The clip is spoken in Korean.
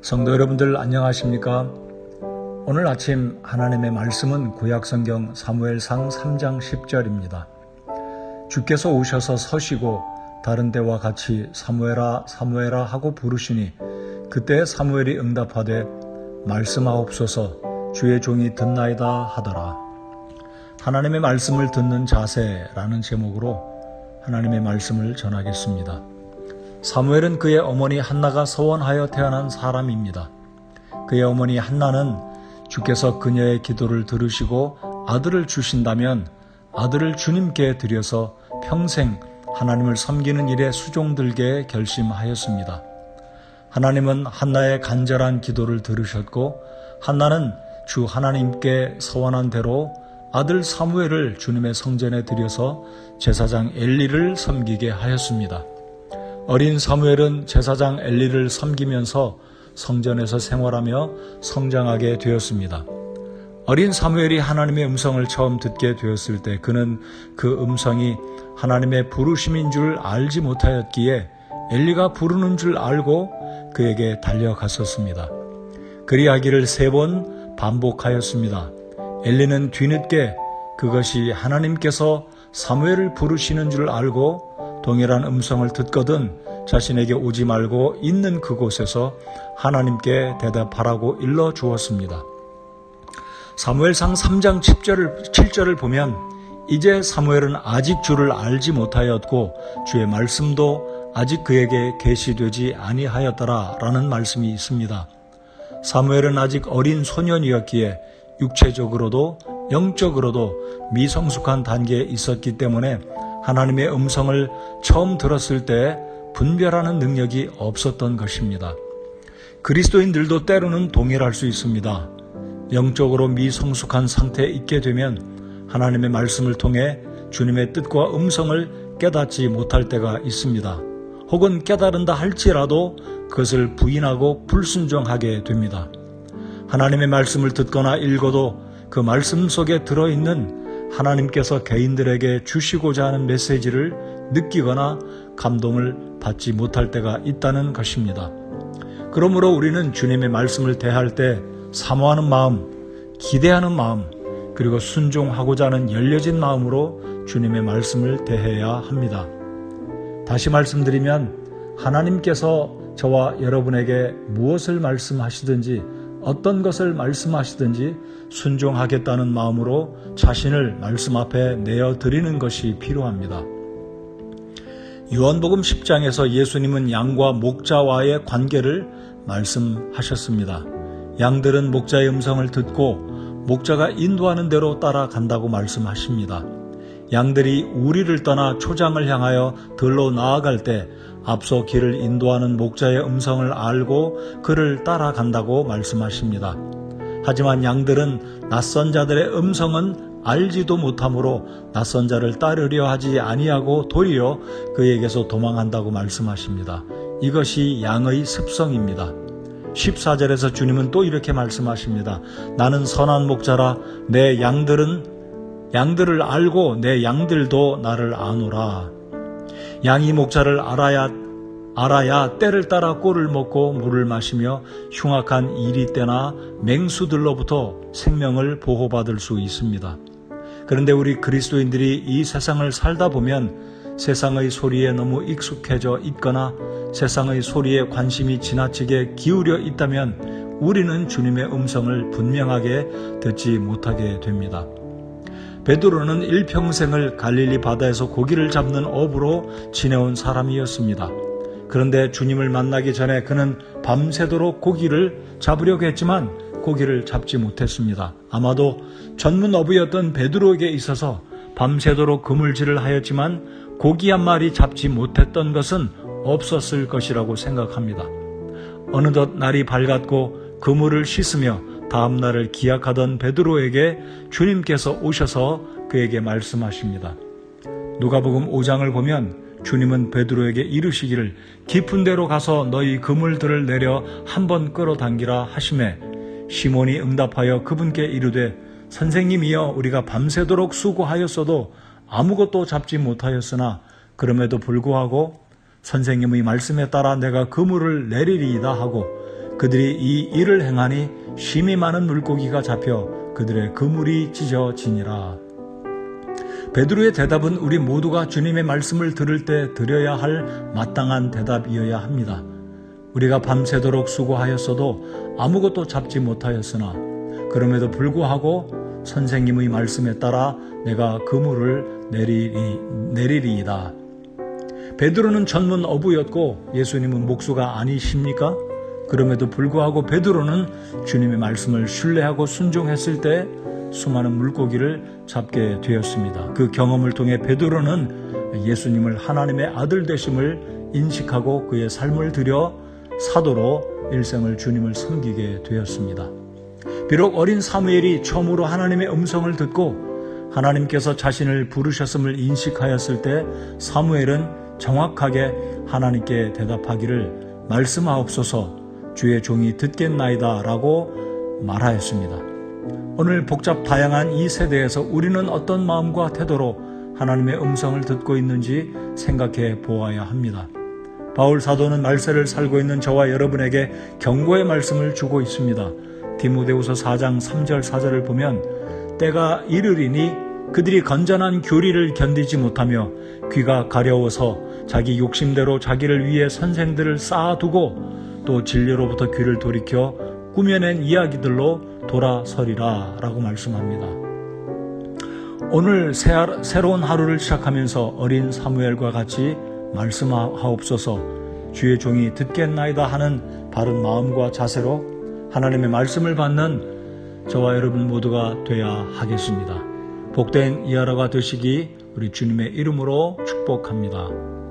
성도 여러분들 안녕하십니까? 오늘 아침 하나님의 말씀은 구약성경 사무엘상 3장 10절입니다. 주께서 오셔서 서시고 다른 때와 같이 사무엘아 사무엘아 하고 부르시니 그때 사무엘이 응답하되 말씀하옵소서 주의 종이 듣나이다 하더라. 하나님의 말씀을 듣는 자세라는 제목으로 하나님의 말씀을 전하겠습니다. 사무엘은 그의 어머니 한나가 서원하여 태어난 사람입니다. 그의 어머니 한나는 주께서 그녀의 기도를 들으시고 아들을 주신다면 아들을 주님께 드려서 평생 하나님을 섬기는 일에 수종들게 결심하였습니다. 하나님은 한나의 간절한 기도를 들으셨고 한나는 주 하나님께 서원한 대로 아들 사무엘을 주님의 성전에 들여서 제사장 엘리를 섬기게 하였습니다. 어린 사무엘은 제사장 엘리를 섬기면서 성전에서 생활하며 성장하게 되었습니다. 어린 사무엘이 하나님의 음성을 처음 듣게 되었을 때 그는 그 음성이 하나님의 부르심인 줄 알지 못하였기에 엘리가 부르는 줄 알고 그에게 달려갔었습니다. 그리하기를 3번 반복하였습니다. 엘리는 뒤늦게 그것이 하나님께서 사무엘을 부르시는 줄 알고 동일한 음성을 듣거든 자신에게 오지 말고 있는 그곳에서 하나님께 대답하라고 일러주었습니다. 사무엘상 3장 7절을 보면 이제 사무엘은 아직 주를 알지 못하였고 주의 말씀도 아직 그에게 계시되지 아니하였더라 라는 말씀이 있습니다. 사무엘은 아직 어린 소년이었기에 육체적으로도 영적으로도 미성숙한 단계에 있었기 때문에 하나님의 음성을 처음 들었을 때 분별하는 능력이 없었던 것입니다. 그리스도인들도 때로는 동일할 수 있습니다. 영적으로 미성숙한 상태에 있게 되면 하나님의 말씀을 통해 주님의 뜻과 음성을 깨닫지 못할 때가 있습니다. 혹은 깨달은다 할지라도 그것을 부인하고 불순종하게 됩니다. 하나님의 말씀을 듣거나 읽어도 그 말씀 속에 들어있는 하나님께서 개인들에게 주시고자 하는 메시지를 느끼거나 감동을 받지 못할 때가 있다는 것입니다. 그러므로 우리는 주님의 말씀을 대할 때 사모하는 마음, 기대하는 마음, 그리고 순종하고자 하는 열려진 마음으로 주님의 말씀을 대해야 합니다. 다시 말씀드리면 하나님께서 저와 여러분에게 무엇을 말씀하시든지 어떤 것을 말씀하시든지 순종하겠다는 마음으로 자신을 말씀 앞에 내어드리는 것이 필요합니다. 요한복음 10장에서 예수님은 양과 목자와의 관계를 말씀하셨습니다. 양들은 목자의 음성을 듣고 목자가 인도하는 대로 따라간다고 말씀하십니다. 양들이 우리를 떠나 초장을 향하여 들로 나아갈 때 앞서 길을 인도하는 목자의 음성을 알고 그를 따라간다고 말씀하십니다. 하지만 양들은 낯선 자들의 음성은 알지도 못하므로 낯선 자를 따르려 하지 아니하고 도리어 그에게서 도망한다고 말씀하십니다. 이것이 양의 습성입니다. 14절에서 주님은 또 이렇게 말씀하십니다. 나는 선한 목자라 내 양들을 알고 내 양들도 나를 아노라. 양이 목자를 알아야 때를 따라 꼴을 먹고 물을 마시며 흉악한 이리떼나 맹수들로부터 생명을 보호받을 수 있습니다. 그런데 우리 그리스도인들이 이 세상을 살다 보면 세상의 소리에 너무 익숙해져 있거나 세상의 소리에 관심이 지나치게 기울여 있다면 우리는 주님의 음성을 분명하게 듣지 못하게 됩니다. 베드로는 일평생을 갈릴리 바다에서 고기를 잡는 업으로 지내온 사람이었습니다. 그런데 주님을 만나기 전에 그는 밤새도록 고기를 잡으려고 했지만 고기를 잡지 못했습니다. 아마도 전문 어부였던 베드로에게 있어서 밤새도록 그물질을 하였지만 고기 한 마리 잡지 못했던 것은 없었을 것이라고 생각합니다. 어느덧 날이 밝았고 그물을 씻으며 다음 날을 기약하던 베드로에게 주님께서 오셔서 그에게 말씀하십니다. 누가복음 5장을 보면 주님은 베드로에게 이르시기를 깊은 데로 가서 너희 그물들을 내려 한번 끌어당기라 하시매 시몬이 응답하여 그분께 이르되 선생님이여 우리가 밤새도록 수고하였어도 아무것도 잡지 못하였으나 그럼에도 불구하고 선생님의 말씀에 따라 내가 그물을 내리리이다 하고 그들이 이 일을 행하니 심히 많은 물고기가 잡혀 그들의 그물이 찢어지니라. 베드로의 대답은 우리 모두가 주님의 말씀을 들을 때 드려야 할 마땅한 대답이어야 합니다. 우리가 밤새도록 수고하였어도 아무것도 잡지 못하였으나 그럼에도 불구하고 선생님의 말씀에 따라 내가 그물을 내리리이다. 베드로는 전문 어부였고 예수님은 목수가 아니십니까? 그럼에도 불구하고 베드로는 주님의 말씀을 신뢰하고 순종했을 때 수많은 물고기를 잡게 되었습니다. 그 경험을 통해 베드로는 예수님을 하나님의 아들 되심을 인식하고 그의 삶을 들여 사도로 일생을 주님을 섬기게 되었습니다. 비록 어린 사무엘이 처음으로 하나님의 음성을 듣고 하나님께서 자신을 부르셨음을 인식하였을 때 사무엘은 정확하게 하나님께 대답하기를 말씀하옵소서 주의 종이 듣겠나이다 라고 말하였습니다. 오늘 복잡 다양한 이 세대에서 우리는 어떤 마음과 태도로 하나님의 음성을 듣고 있는지 생각해 보아야 합니다. 바울 사도는 말세를 살고 있는 저와 여러분에게 경고의 말씀을 주고 있습니다. 디모데후서 4장 3절 4절을 보면 때가 이르리니 그들이 건전한 교리를 견디지 못하며 귀가 가려워서 자기 욕심대로 자기를 위해 선생들을 쌓아두고 또 진리로부터 귀를 돌이켜 꾸며낸 이야기들로 돌아서리라 라고 말씀합니다. 오늘 새로운 하루를 시작하면서 어린 사무엘과 같이 말씀하옵소서 주의 종이 듣겠나이다 하는 바른 마음과 자세로 하나님의 말씀을 받는 저와 여러분 모두가 되어야 하겠습니다. 복된 이 하루가 되시기 우리 주님의 이름으로 축복합니다.